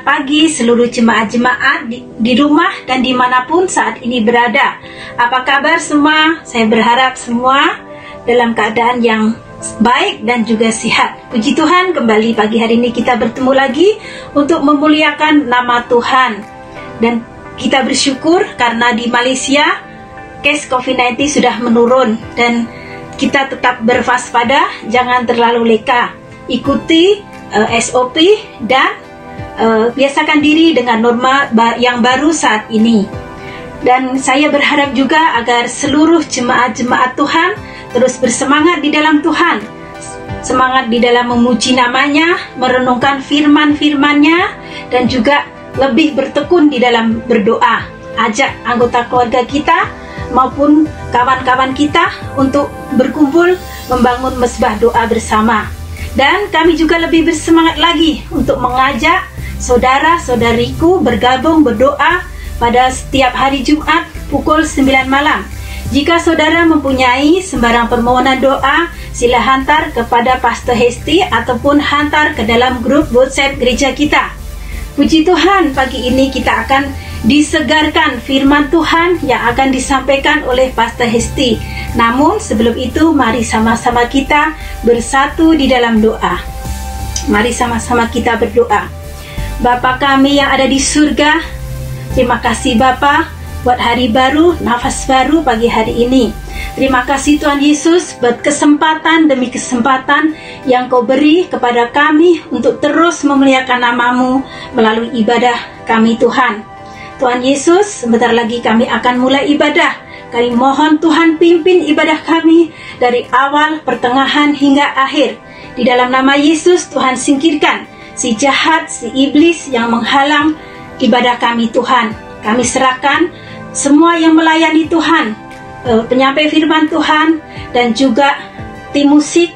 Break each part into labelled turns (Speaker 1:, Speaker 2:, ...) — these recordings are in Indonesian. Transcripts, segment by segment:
Speaker 1: Selamat pagi seluruh jemaat-jemaat di rumah dan dimanapun saat ini berada. Apa kabar semua? Saya berharap semua dalam keadaan yang baik dan juga sehat. Puji Tuhan, kembali pagi hari ini kita bertemu lagi untuk memuliakan nama Tuhan. Dan kita bersyukur karena di Malaysia case COVID-19 sudah menurun dan kita tetap berwaspada, jangan terlalu leka. Ikuti SOP dan biasakan diri dengan norma yang baru saat ini. Dan saya berharap juga agar seluruh jemaat-jemaat Tuhan terus bersemangat di dalam Tuhan, semangat di dalam memuji namanya, merenungkan firman-firmannya, dan juga lebih bertekun di dalam berdoa. Ajak anggota keluarga kita maupun kawan-kawan kita untuk berkumpul membangun mesbah doa bersama. Dan kami juga lebih bersemangat lagi untuk mengajak saudara-saudariku bergabung berdoa pada setiap hari Jumat pukul 9 malam. Jika saudara mempunyai sembarang permohonan doa, sila hantar kepada Pastor Hesti ataupun hantar ke dalam grup WhatsApp gereja kita. Puji Tuhan, pagi ini kita akan disegarkan firman Tuhan yang akan disampaikan oleh Pastor Hesti. Namun sebelum itu, mari sama-sama kita bersatu di dalam doa. Mari sama-sama kita berdoa. Bapa kami yang ada di surga, terima kasih Bapa buat hari baru, nafas baru pagi hari ini. Terima kasih Tuhan Yesus buat kesempatan demi kesempatan yang Kau beri kepada kami untuk terus memuliakan nama-Mu melalui ibadah kami Tuhan. Tuhan Yesus, sebentar lagi kami akan mulai ibadah. Kami mohon Tuhan pimpin ibadah kami dari awal, pertengahan hingga akhir. Di dalam nama Yesus Tuhan singkirkan si jahat, si iblis yang menghalang ibadah kami Tuhan. Kami serahkan semua yang melayani Tuhan, penyampai firman Tuhan, dan juga tim musik.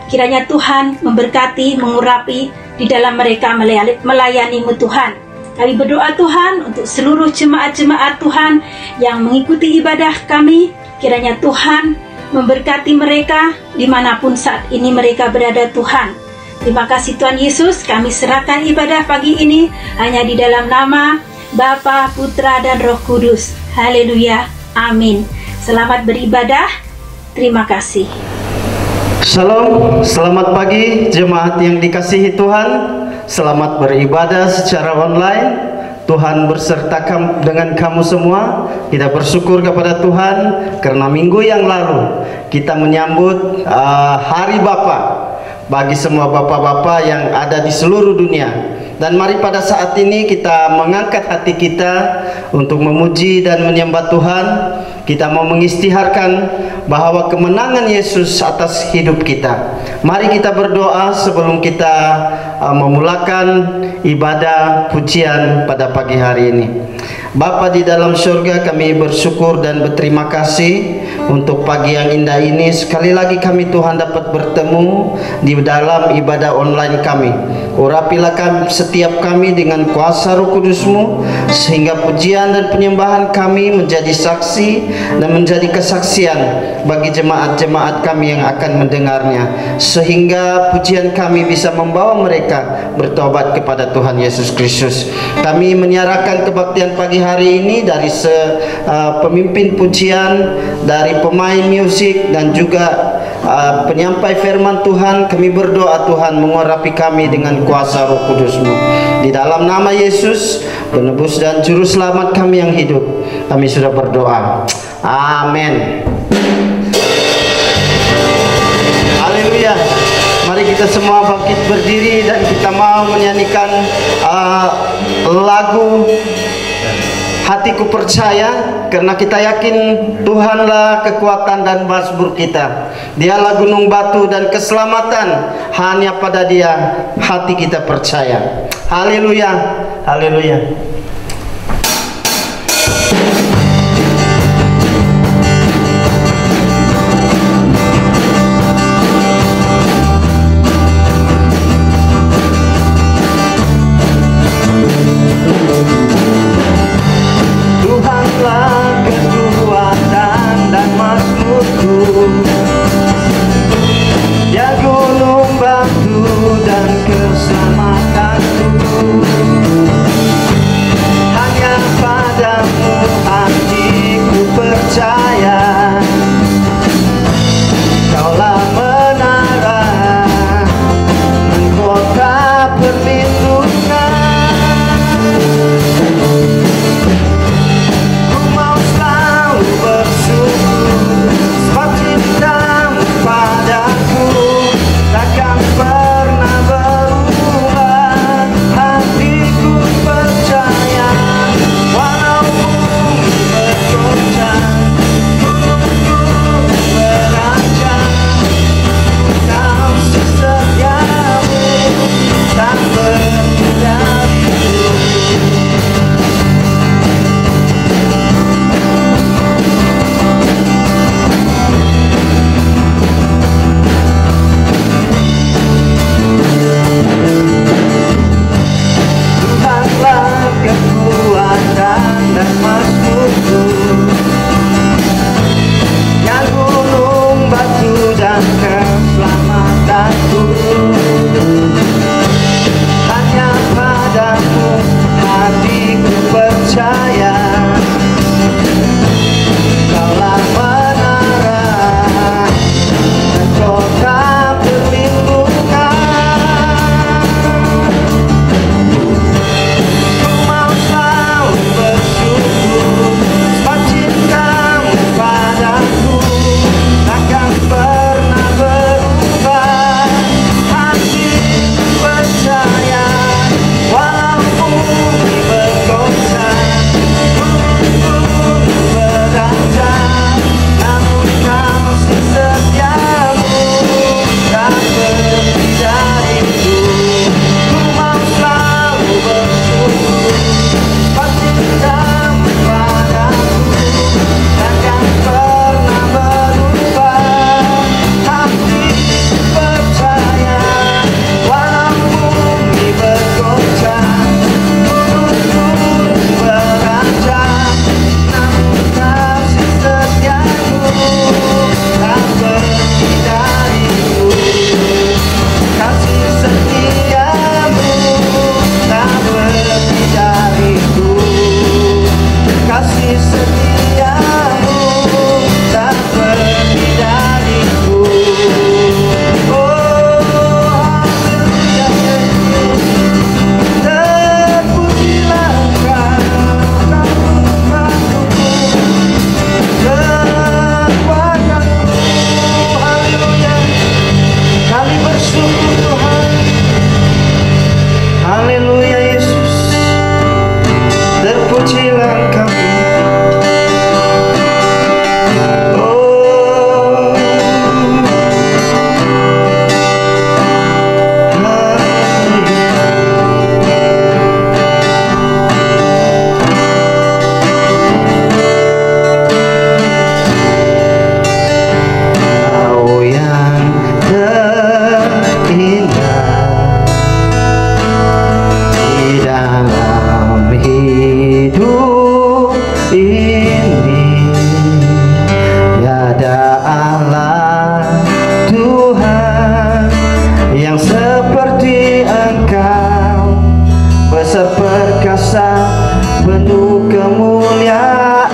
Speaker 1: Kiranya Tuhan memberkati, mengurapi di dalam mereka melayani-Mu Tuhan. Kami berdoa Tuhan untuk seluruh jemaat-jemaat Tuhan yang mengikuti ibadah kami. Kiranya Tuhan memberkati mereka dimanapun saat ini mereka berada Tuhan. Terima kasih Tuhan Yesus, kami serahkan ibadah pagi ini hanya di dalam nama Bapa, Putra, dan Roh Kudus. Haleluya, amin. Selamat beribadah, terima kasih.
Speaker 2: Shalom, selamat pagi jemaat yang dikasihi Tuhan. Selamat beribadah secara online. Tuhan berserta dengan kamu semua. Kita bersyukur kepada Tuhan karena minggu yang lalu kita menyambut Hari Bapa bagi semua bapak-bapak yang ada di seluruh dunia. Dan mari pada saat ini kita mengangkat hati kita untuk memuji dan menyembah Tuhan. Kita mau mengistiharkan bahwa kemenangan Yesus atas hidup kita. Mari kita berdoa sebelum kita memulakan ibadah pujian pada pagi hari ini. Bapa di dalam surga, kami bersyukur dan berterima kasih untuk pagi yang indah ini. Sekali lagi kami Tuhan dapat bertemu di dalam ibadah online kami. Urapilah setiap kami dengan kuasa Roh Kudus-Mu, sehingga pujian dan penyembahan kami menjadi saksi dan menjadi kesaksian bagi jemaat-jemaat kami yang akan mendengarnya, sehingga pujian kami bisa membawa mereka bertobat kepada Tuhan Yesus Kristus. Kami menyerahkan kebaktian pagi hari ini dari pemimpin pujian, dari pemain musik, dan juga penyampai firman Tuhan. Kami berdoa Tuhan mengurapi kami dengan kuasa Roh Kudus-Mu. Di dalam nama Yesus, penebus dan juru selamat kami yang hidup, kami sudah berdoa. Amin. Haleluya. Mari kita semua bangkit berdiri dan kita mau menyanyikan lagu Hatiku Percaya, karena kita yakin Tuhanlah kekuatan dan mazmur kita. Dialah gunung batu dan keselamatan, hanya pada Dia hati kita percaya. Haleluya, haleluya.
Speaker 3: Ya gunung batu dan keselamatanku,
Speaker 2: ini tiada Allah Tuhan yang seperti Engkau, besar perkasa penuh kemuliaan.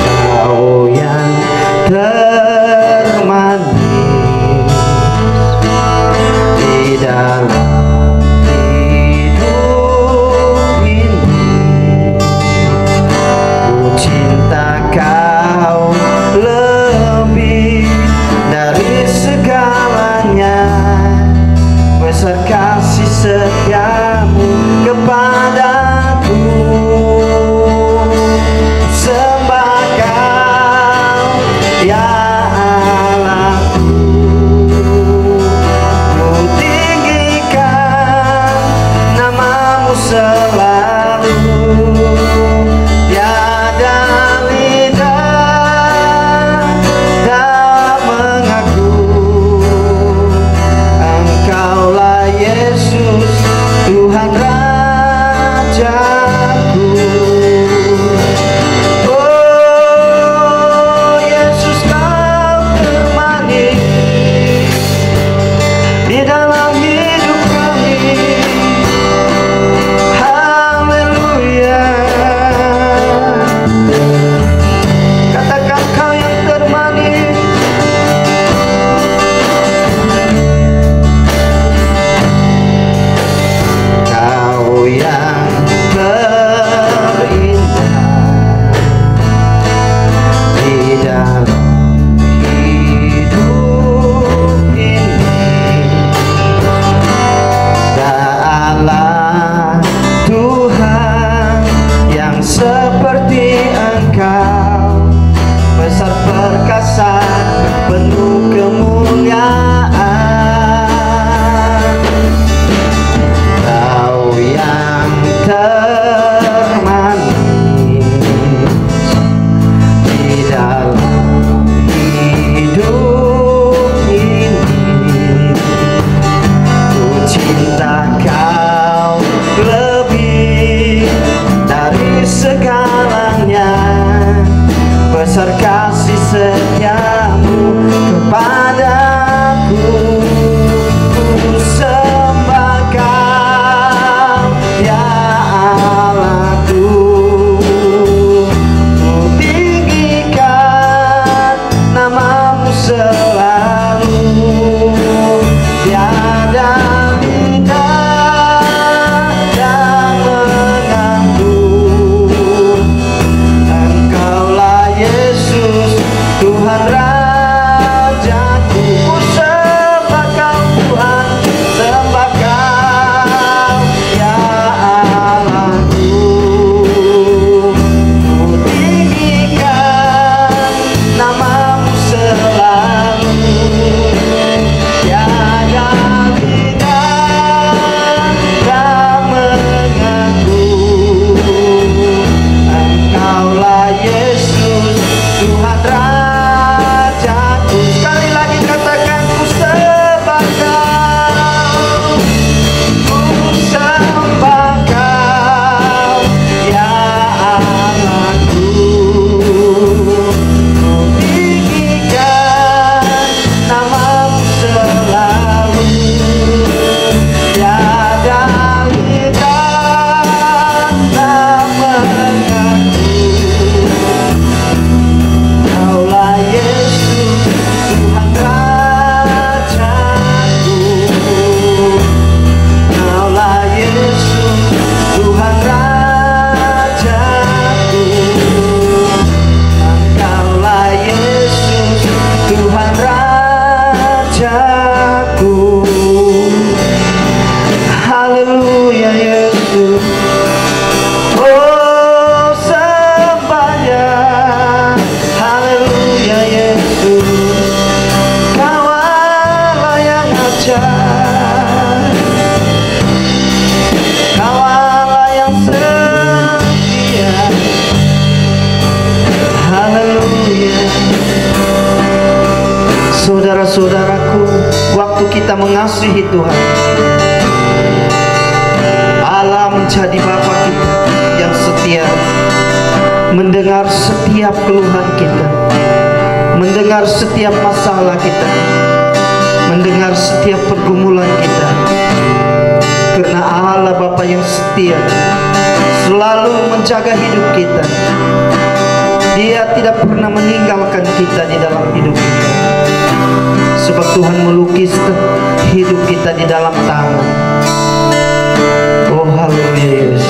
Speaker 2: Kau yang termanis di dalam hidup ini, ku cinta Kau lebih dari segalanya, besar kasih setiamu kepadaku. Sembah Kau ya Allahku, ku tinggikan namamu selalu. Tiada lidah tak mengaku Engkaulah Yesus Tuhan Rajaku. Oh Yesus, Kau termanis di dalam hidup kami. Haleluya. Katakan Kau yang termanis. Kau yang terindah di dalam hidup ini, tak Allah Tuhan yang seperti Engkau, besar perkasa penuh kemuliaan. Kau yang termanis di dalam hidup ini, ku cinta Kau lebih dari segalanya, besar kasih setiamu kepadaku. Ku sembah Kau ya Allahku, ku tinggikan namamu selalu. Tiada lidah yang mengaku Engkaulah Yesus Tuhan Rajaku. Ku sembah Kau Tuhan, sembah Kau ya Allahku, ku tinggikan namamu selalu. Tiada lidah yang mengaku Engkaulah Yesus Tuhan Rajaku. Sekali lagi katakan, ku sembah Kau, ku sembah Kau ya Allahku, ku tinggikan namamu selalu. Tiada lidah tak mengaku Kaulah Yesus Tuhan Rajaku. Kaulah Yesus Tuhan Rajaku. Kaulah Yesus Tuhan Rajaku. Haleluya Yesus. Oh sembahnya. Haleluya Yesus. Kau Allah yang ajaib, Kau Allah yang setia. Haleluya. Saudara-saudaraku, waktu kita mengasihi Tuhan, Allah menjadi Bapa kita. setiap keluhan kita, mendengar setiap masalah kita, mendengar setiap pergumulan kita. Karena Allah Bapa yang setia selalu menjaga hidup kita. Dia tidak pernah meninggalkan kita di dalam hidup kita. Sebab Tuhan melukis hidup kita di dalam tangan. Oh haleluya Yesus.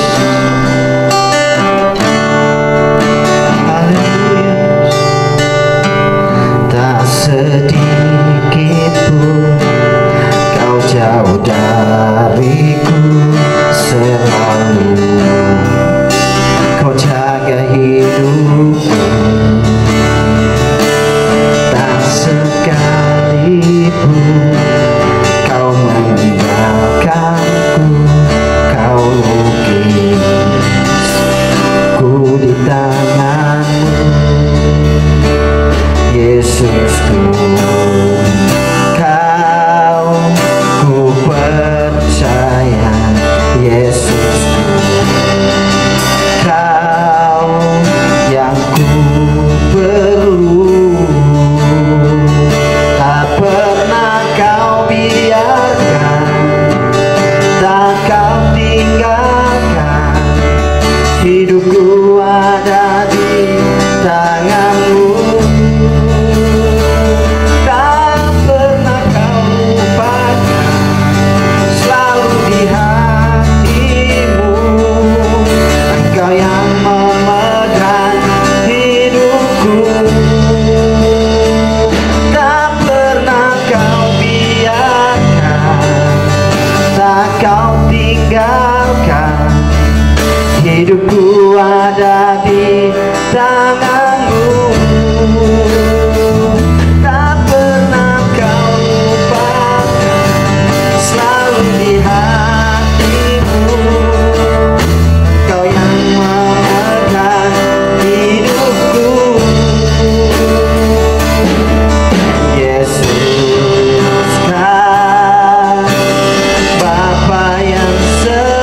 Speaker 2: Haleluya. Tak sedikit pun Kau jauh dariku, selalu Kau jaga hidupku. Tak sekalipun Kau meninggalkanku. Kau lukisku di tanganmu, Yesusku. Kau ku percaya, Yesusku. Kau yang ku perlu. Tak pernah Kau biarkan, tak Kau tinggalkan. Hidupku ada di tangan-Mu. Tak pernah Kau lupakan, selalu di hati-Mu. Engkau yang memegang hidupku. Tak pernah Kau biarkan, tak Kau tinggalkan. Hidupku ada di tangan-Mu. Tak pernah Kau lupakan, selalu di hati-Mu. Kau yang memegang hidupku. Yesus, Kau Bapa yang setia.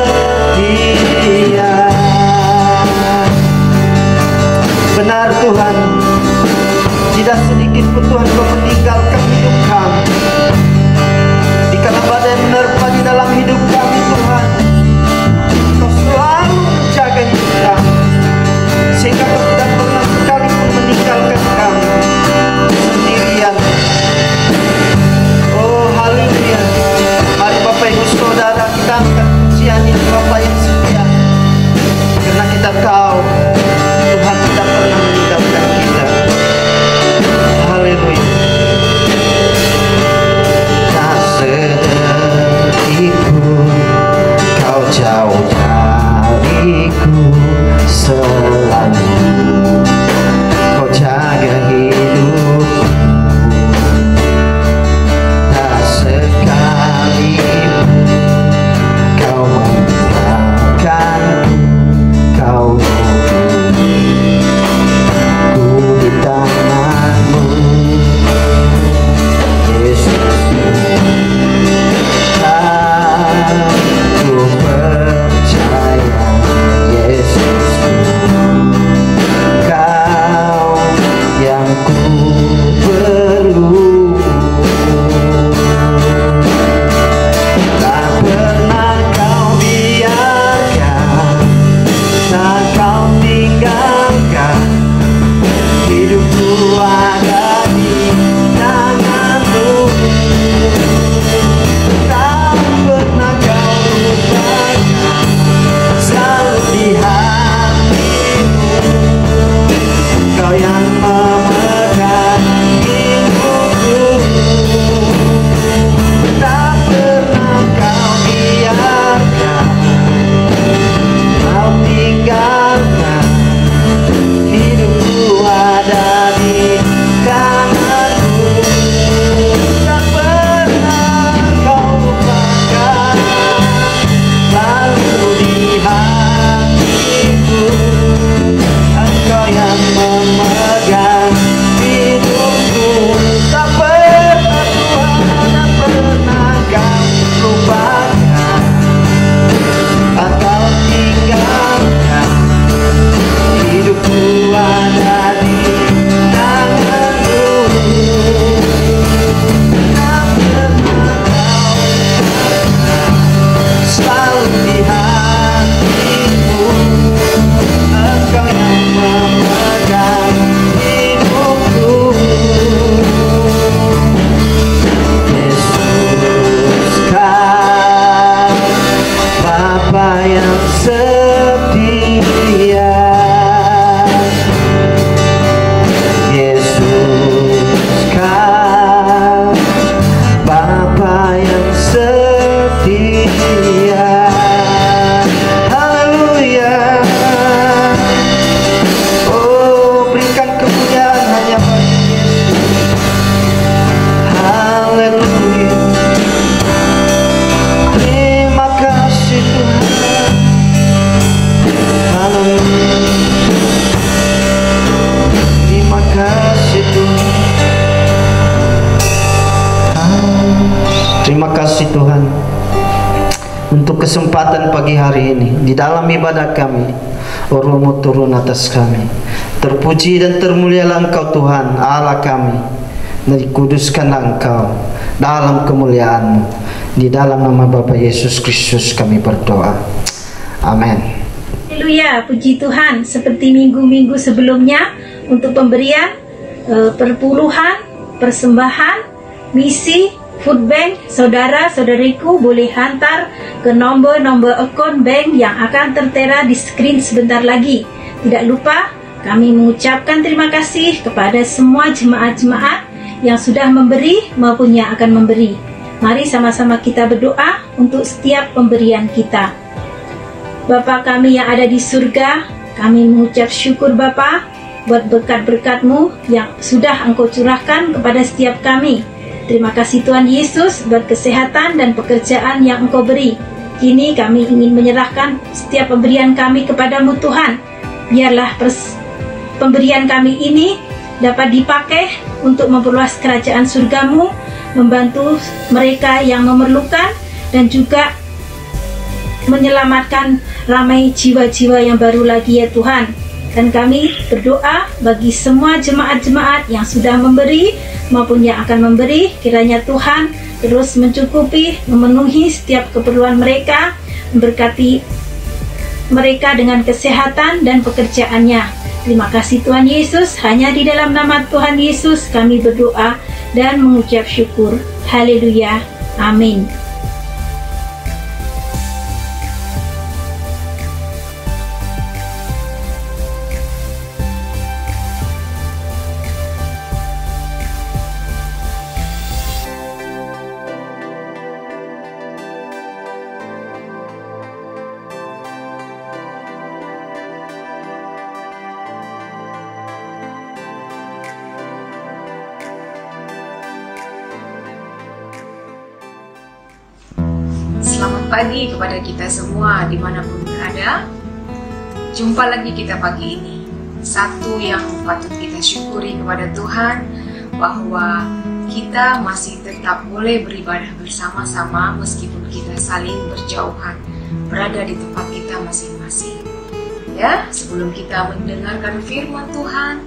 Speaker 2: dalam ibadah kami. Roh-Mu turun atas kami. Terpuji dan termulialah Engkau Tuhan Allah kami, dan dikuduskanlah Engkau dalam kemuliaan-Mu. Di dalam nama Bapa Yesus Kristus kami berdoa. Amin.
Speaker 1: Haleluya, puji Tuhan. Seperti minggu-minggu sebelumnya, untuk pemberian perpuluhan, persembahan, misi, food bank, saudara-saudariku boleh hantar ke nomor akun bank yang akan tertera di screen sebentar lagi. Tidak lupa, kami mengucapkan terima kasih kepada semua jemaat-jemaat yang sudah memberi maupun yang akan memberi. Mari sama-sama kita berdoa untuk setiap pemberian kita. Bapa kami yang ada di surga, kami mengucap syukur Bapa buat berkat-berkat-Mu yang sudah Engkau curahkan kepada setiap kami. Terima kasih Tuhan Yesus buat kesehatan dan pekerjaan yang Engkau beri. Kini kami ingin menyerahkan setiap pemberian kami kepadamu Tuhan. Biarlah pemberian kami ini dapat dipakai untuk memperluas kerajaan surga-Mu, membantu mereka yang memerlukan, dan juga menyelamatkan ramai jiwa-jiwa yang baru lagi ya Tuhan. Dan kami berdoa bagi semua jemaat-jemaat yang sudah memberi maupun yang akan memberi, kiranya Tuhan terus mencukupi, memenuhi setiap keperluan mereka, memberkati mereka dengan kesehatan dan pekerjaannya. Terima kasih Tuhan Yesus, hanya di dalam nama Tuhan Yesus kami berdoa dan mengucap syukur. Haleluya. Amin.
Speaker 3: Selamat pagi kepada kita semua dimanapun berada. Jumpa lagi kita pagi ini. Satu yang patut kita syukuri kepada Tuhan, bahwa kita masih tetap boleh beribadah bersama-sama meskipun kita saling berjauhan, berada di tempat kita masing-masing. Ya, sebelum kita mendengarkan firman Tuhan,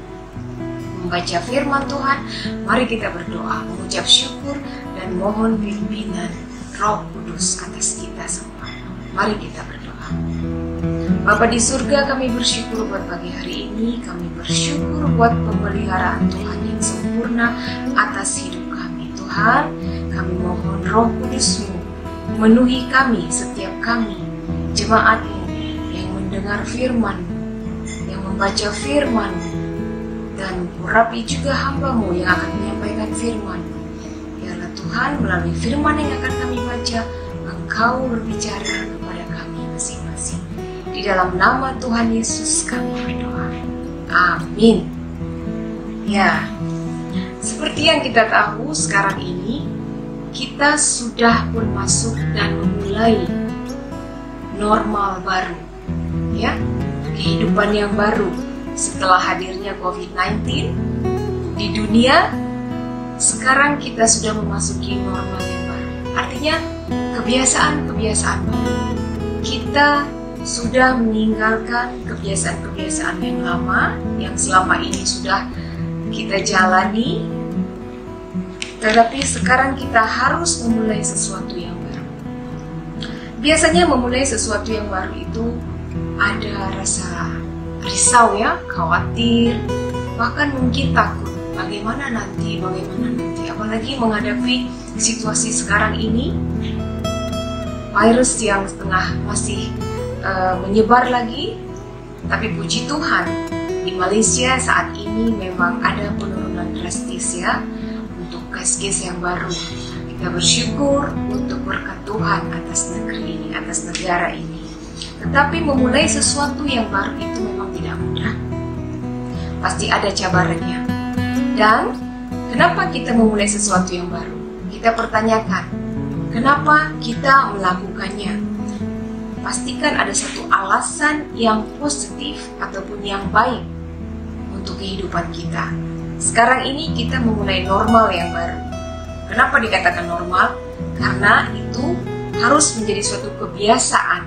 Speaker 3: membaca firman Tuhan, mari kita berdoa, mengucap syukur dan mohon pimpinan Roh Kudus atas kita semua. Mari kita berdoa. Bapa di surga, kami bersyukur buat pagi hari ini. Kami bersyukur buat pemeliharaan Tuhan yang sempurna atas hidup kami. Tuhan, kami mohon Roh Kudus-Mu memenuhi kami, setiap kami, jemaat-Mu yang mendengar firman-Mu, yang membaca firman-Mu, dan urapi juga hamba-Mu yang akan menyampaikan firman-Mu. Tuhan, melalui firman yang akan kami baca, Engkau berbicara kepada kami masing-masing. Di dalam nama Tuhan Yesus kami berdoa. Amin. Ya, seperti yang kita tahu sekarang ini, kita sudah pun masuk dan memulai normal baru. Ya, kehidupan yang baru setelah hadirnya COVID-19 di dunia. Sekarang kita sudah memasuki normal yang baru. Artinya kebiasaan-kebiasaan baru. Kita sudah meninggalkan kebiasaan-kebiasaan yang lama, yang selama ini sudah kita jalani. Tetapi sekarang kita harus memulai sesuatu yang baru. Biasanya memulai sesuatu yang baru itu ada rasa risau ya, khawatir, bahkan mungkin takut. Bagaimana nanti, apalagi menghadapi situasi sekarang ini, virus yang setengah masih menyebar lagi. Tapi puji Tuhan, di Malaysia saat ini memang ada penurunan drastis ya, untuk kes-kes yang baru. Kita bersyukur untuk berkat Tuhan atas negeri ini, atas negara ini. Tetapi memulai sesuatu yang baru itu memang tidak mudah. Pasti ada cabarannya. Dan kenapa kita memulai sesuatu yang baru? Kita pertanyakan, kenapa kita melakukannya? Pastikan ada satu alasan yang positif ataupun yang baik untuk kehidupan kita. Sekarang ini kita memulai normal yang baru. Kenapa dikatakan normal? Karena itu harus menjadi suatu kebiasaan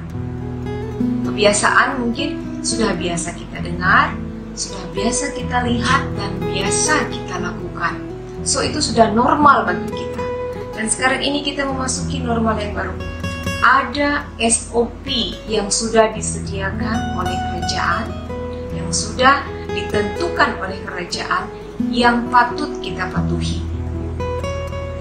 Speaker 3: Kebiasaan mungkin sudah biasa kita dengar, sudah biasa kita lihat, dan biasa kita lakukan. So itu sudah normal bagi kita. Dan sekarang ini kita memasuki normal yang baru. Ada SOP yang sudah disediakan oleh kerajaan, yang sudah ditentukan oleh kerajaan, yang patut kita patuhi.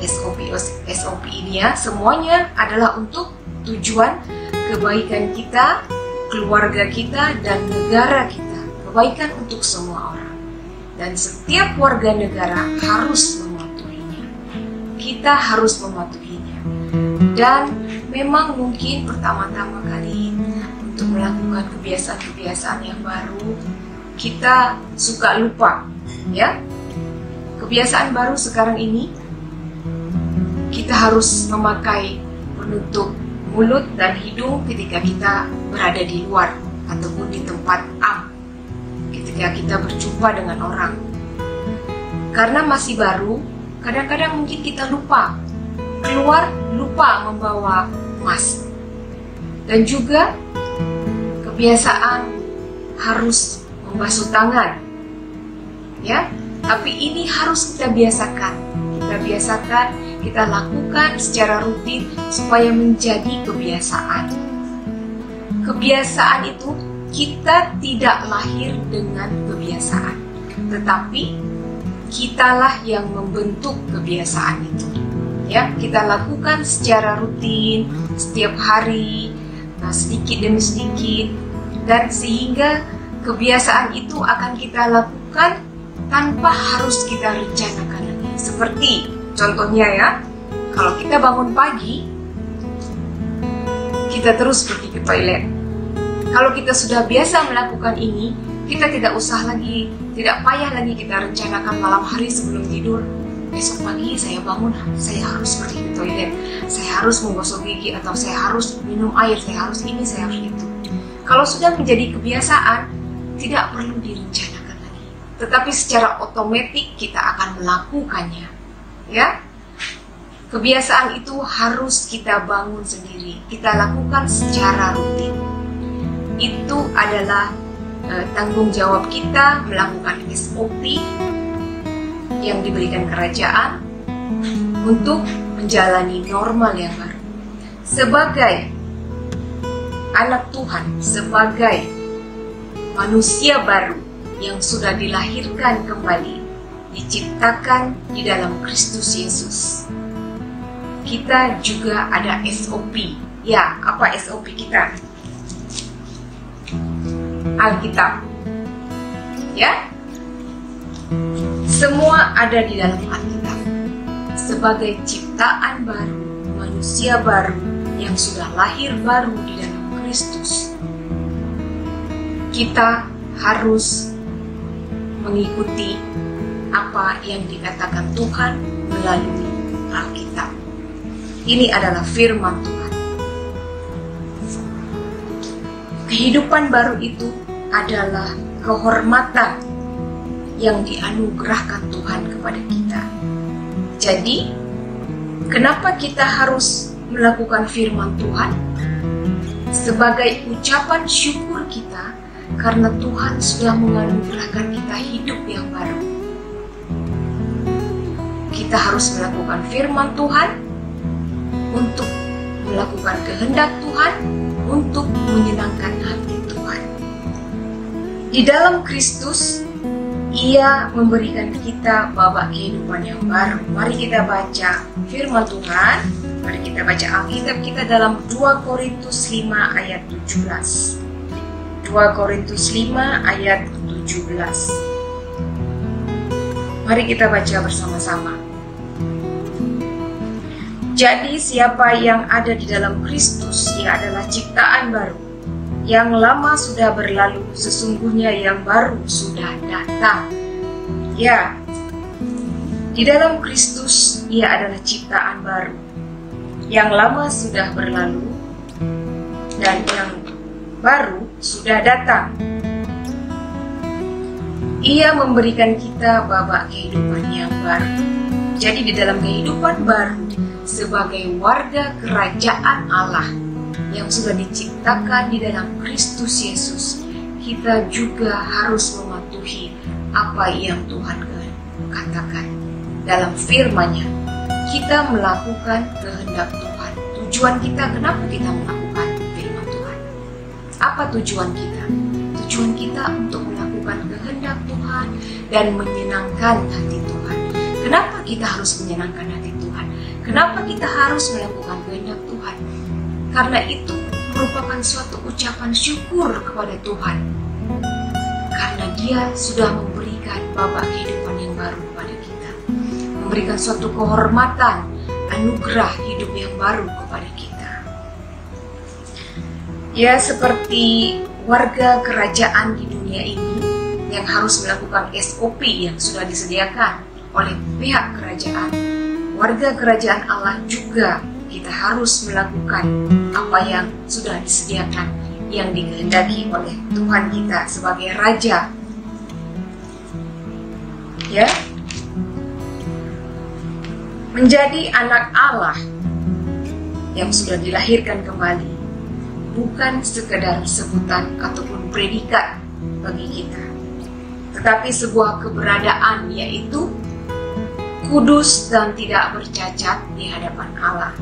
Speaker 3: SOP ini ya, semuanya adalah untuk tujuan kebaikan kita, keluarga kita, dan negara kita. Kebaikan untuk semua orang. Dan setiap warga negara harus mematuhinya. Kita harus mematuhinya. Dan memang mungkin pertama-tama kali untuk melakukan kebiasaan-kebiasaan yang baru, kita suka lupa, ya. Kebiasaan baru sekarang ini, kita harus memakai penutup mulut dan hidung ketika kita berada di luar ataupun di tempat am, ketika kita berjumpa dengan orang. Karena masih baru, kadang-kadang mungkin kita lupa keluar, lupa membawa mask. Dan juga kebiasaan harus membasuh tangan, ya. Tapi ini harus kita biasakan. Kita lakukan secara rutin supaya menjadi kebiasaan. Kebiasaan itu kita tidak lahir dengan kebiasaan, tetapi kitalah yang membentuk kebiasaan itu. Ya, kita lakukan secara rutin setiap hari, sedikit demi sedikit, dan sehingga kebiasaan itu akan kita lakukan tanpa harus kita rencanakan lagi. Seperti contohnya ya, kalau kita bangun pagi, kita terus pergi ke toilet. Kalau kita sudah biasa melakukan ini, kita tidak payah lagi kita rencanakan malam hari sebelum tidur. Besok pagi saya bangun, saya harus pergi ke toilet, saya harus menggosok gigi, atau saya harus minum air, saya harus ini, saya harus itu. Kalau sudah menjadi kebiasaan, tidak perlu direncanakan lagi, tetapi secara otomatis kita akan melakukannya, ya. Kebiasaan itu harus kita bangun sendiri, kita lakukan secara rutin. Itu adalah tanggung jawab kita melakukan SOP yang diberikan kerajaan untuk menjalani normal yang baru. Sebagai anak Tuhan, sebagai manusia baru yang sudah dilahirkan kembali, diciptakan di dalam Kristus Yesus, kita juga ada SOP. Ya, apa SOP kita? Alkitab. Ya, semua ada di dalam Alkitab. Sebagai ciptaan baru, manusia baru yang sudah lahir baru di dalam Kristus, kita harus mengikuti apa yang dikatakan Tuhan melalui Alkitab. Ini adalah firman Tuhan. Kehidupan baru itu adalah kehormatan yang dianugerahkan Tuhan kepada kita. Jadi, kenapa kita harus melakukan firman Tuhan? Sebagai ucapan syukur kita karena Tuhan sudah menganugerahkan kita hidup yang baru. Kita harus melakukan firman Tuhan untuk melakukan kehendak Tuhan, untuk menyenangkan hati Tuhan. Di dalam Kristus, Ia memberikan kita babak kehidupan yang baru. Mari kita baca firman Tuhan. Mari kita baca Alkitab kita dalam 2 Korintus 5 ayat 17. 2 Korintus 5 ayat 17. Mari kita baca bersama-sama. Jadi siapa yang ada di dalam Kristus, ia adalah ciptaan baru. Yang lama sudah berlalu, sesungguhnya yang baru sudah datang. Ya, di dalam Kristus ia adalah ciptaan baru. Yang lama sudah berlalu dan yang baru sudah datang. Ia memberikan kita babak kehidupan yang baru. Jadi di dalam kehidupan baru, sebagai warga kerajaan Allah yang sudah diciptakan di dalam Kristus Yesus, kita juga harus mematuhi apa yang Tuhan katakan dalam firman-Nya. Kita melakukan kehendak Tuhan. Tujuan kita, kenapa kita melakukan firman Tuhan? Apa tujuan kita? Tujuan kita untuk melakukan kehendak Tuhan dan menyenangkan hati Tuhan. Kenapa kita harus menyenangkan hati Tuhan? Kenapa kita harus melakukan kehendak Tuhan? Karena itu merupakan suatu ucapan syukur kepada Tuhan. Karena Dia sudah memberikan babak kehidupan yang baru kepada kita. Memberikan suatu kehormatan, anugerah hidup yang baru kepada kita. Ya, seperti warga kerajaan di dunia ini yang harus melakukan SOP yang sudah disediakan oleh pihak kerajaan, warga kerajaan Allah juga kita harus melakukan apa yang sudah disediakan, yang dikehendaki oleh Tuhan kita sebagai Raja. Ya, menjadi anak Allah yang sudah dilahirkan kembali bukan sekedar sebutan ataupun predikat bagi kita, tetapi sebuah keberadaan, yaitu kudus dan tidak bercacat di hadapan Allah.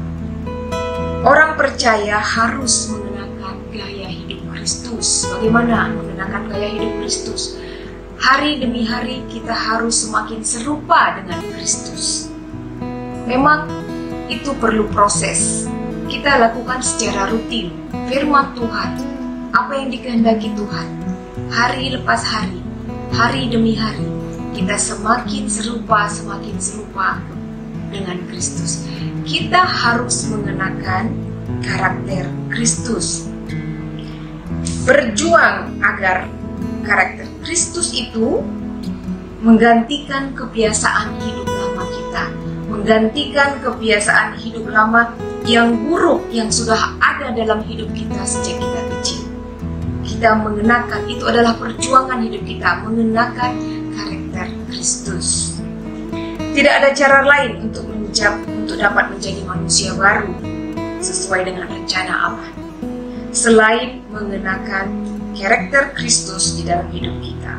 Speaker 3: Orang percaya harus mengenakan gaya hidup Kristus. Bagaimana mengenakan gaya hidup Kristus? Hari demi hari kita harus semakin serupa dengan Kristus. Memang itu perlu proses. Kita lakukan secara rutin firman Tuhan, apa yang dikehendaki Tuhan. Hari lepas hari, hari demi hari, kita semakin serupa dengan Kristus. Kita harus mengenakan karakter Kristus. Berjuang agar karakter Kristus itu menggantikan kebiasaan hidup lama kita, menggantikan kebiasaan hidup lama yang buruk yang sudah ada dalam hidup kita sejak kita kecil. Kita mengenakan, itu adalah perjuangan hidup kita, mengenakan karakter Kristus. Tidak ada cara lain untuk dapat menjadi manusia baru sesuai dengan rencana Allah selain mengenakan karakter Kristus di dalam hidup kita.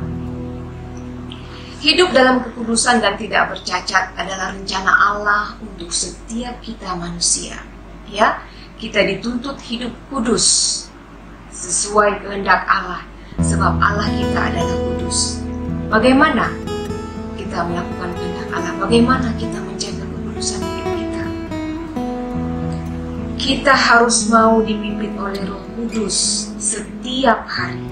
Speaker 3: Hidup dalam kekudusan dan tidak bercacat adalah rencana Allah untuk setiap kita manusia. Ya, kita dituntut hidup kudus sesuai kehendak Allah, sebab Allah kita adalah kudus. Bagaimana kita melakukan kehendak Allah? Bagaimana kita menjaga kekudusan hidup kita? Kita harus mau dipimpin oleh Roh Kudus setiap hari.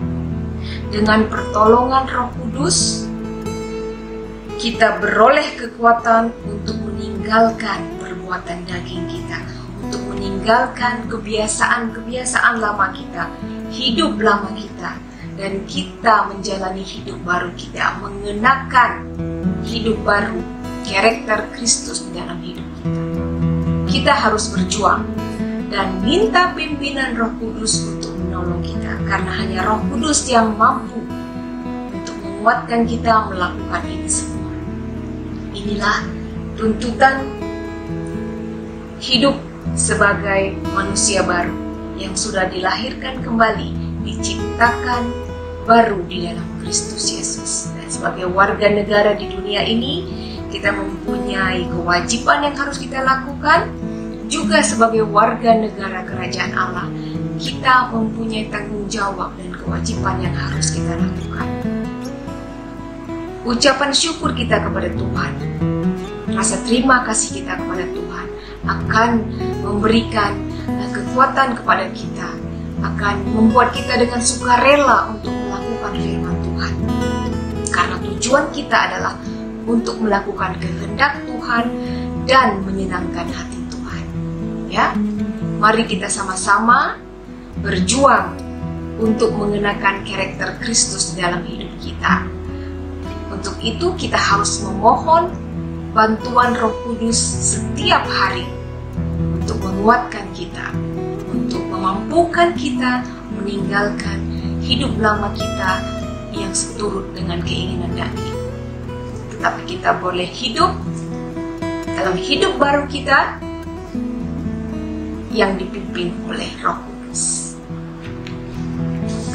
Speaker 3: Dengan pertolongan Roh Kudus, kita beroleh kekuatan untuk meninggalkan perbuatan daging kita, untuk meninggalkan kebiasaan-kebiasaan lama kita, hidup lama kita, dan kita menjalani hidup baru kita, mengenakan hidup baru, karakter Kristus di dalam hidup kita. Kita harus berjuang dan minta pimpinan Roh Kudus untuk menolong kita, karena hanya Roh Kudus yang mampu untuk menguatkan kita melakukan ini semua. Inilah tuntutan hidup sebagai manusia baru yang sudah dilahirkan kembali, diciptakan baru di dalam Kristus Yesus. Dan sebagai warga negara di dunia ini, kita mempunyai kewajiban yang harus kita lakukan. Juga sebagai warga negara kerajaan Allah, kita mempunyai tanggung jawab dan kewajiban yang harus kita lakukan. Ucapan syukur kita kepada Tuhan, rasa terima kasih kita kepada Tuhan akan memberikan kekuatan kepada kita, akan membuat kita dengan sukarela untuk melakukan firman Tuhan. Karena tujuan kita adalah untuk melakukan kehendak Tuhan dan menyenangkan hati Tuhan. Ya, mari kita sama-sama berjuang untuk mengenakan karakter Kristus dalam hidup kita. Untuk itu kita harus memohon bantuan Roh Kudus setiap hari untuk menguatkan kita, untuk memampukan kita meninggalkan hidup lama kita yang seturut dengan keinginan daging. Tetapi kita boleh hidup dalam hidup baru kita yang dipimpin oleh Roh Kudus. Yesus.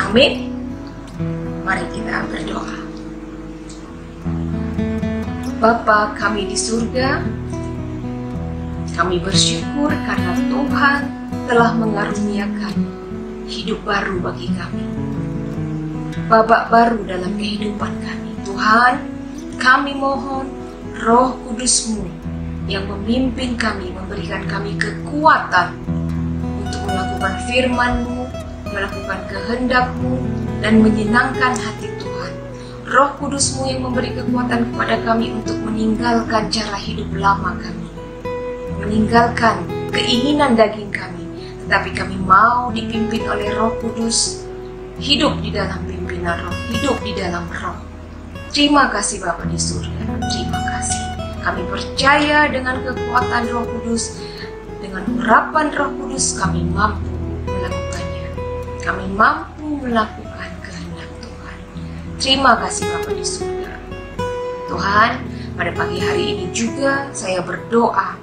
Speaker 3: Amin. Mari kita berdoa. Bapa kami di surga, kami bersyukur karena Tuhan telah mengaruniakan hidup baru bagi kami. Babak baru dalam kehidupan kami. Tuhan, kami mohon Roh Kudus-Mu yang memimpin kami, memberikan kami kekuatan untuk melakukan firman-Mu, melakukan kehendak-Mu, dan menyenangkan hati Tuhan. Roh Kudus-Mu yang memberi kekuatan kepada kami untuk meninggalkan cara hidup lama kami, meninggalkan keinginan daging kami, tetapi kami mau dipimpin oleh Roh Kudus, hidup di dalam pimpinan Roh, hidup di dalam Roh. Terima kasih Bapa di surga, terima kasih. Kami percaya dengan kekuatan Roh Kudus, dengan urapan Roh Kudus kami mampu melakukannya. Kami mampu melakukan kehendak Tuhan. Terima kasih Bapa di surga. Tuhan, pada pagi hari ini juga saya berdoa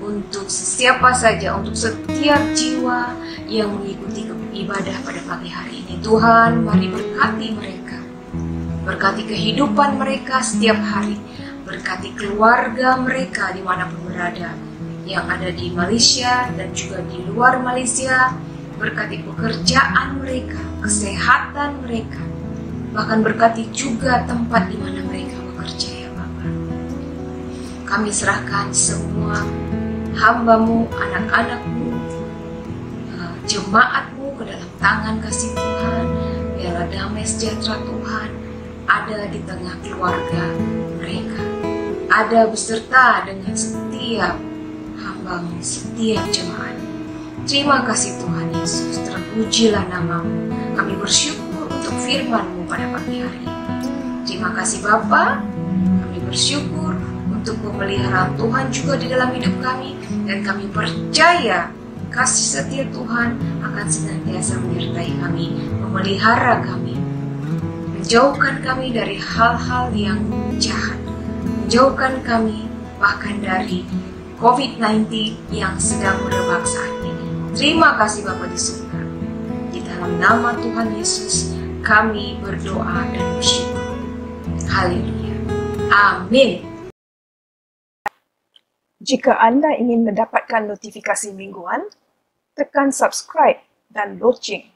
Speaker 3: untuk siapa saja, untuk setiap jiwa yang mengikuti ibadah pada pagi hari ini. Tuhan, mari berkati mereka. Berkati kehidupan mereka setiap hari. Berkati keluarga mereka dimanapun berada, yang ada di Malaysia dan juga di luar Malaysia. Berkati pekerjaan mereka, kesehatan mereka, bahkan berkati juga tempat di mana mereka bekerja ya Bapa. Kami serahkan semua hamba-Mu, anak-anak-Mu, jemaat-Mu ke dalam tangan kasih Tuhan. Biarlah damai sejahtera Tuhan ada di tengah keluarga mereka, ada beserta dengan setiap hamba-Mu, setiap jemaat. Terima kasih Tuhan Yesus, terpujilah nama-Mu. Kami bersyukur untuk firman-Mu pada pagi hari ini. Terima kasih Bapa, kami bersyukur untuk pemeliharaan Tuhan juga di dalam hidup kami, dan kami percaya kasih setia Tuhan akan senantiasa menyertai kami, memelihara kami, menjauhkan kami dari hal-hal yang jahat, menjauhkan kami bahkan dari COVID-19 yang sedang merebak saat ini. Terima kasih Bapa di surga. Di dalam nama Tuhan Yesus kami berdoa dan bersyukur. Haleluya. Amin.
Speaker 4: Jika Anda ingin mendapatkan notifikasi mingguan, tekan subscribe dan loceng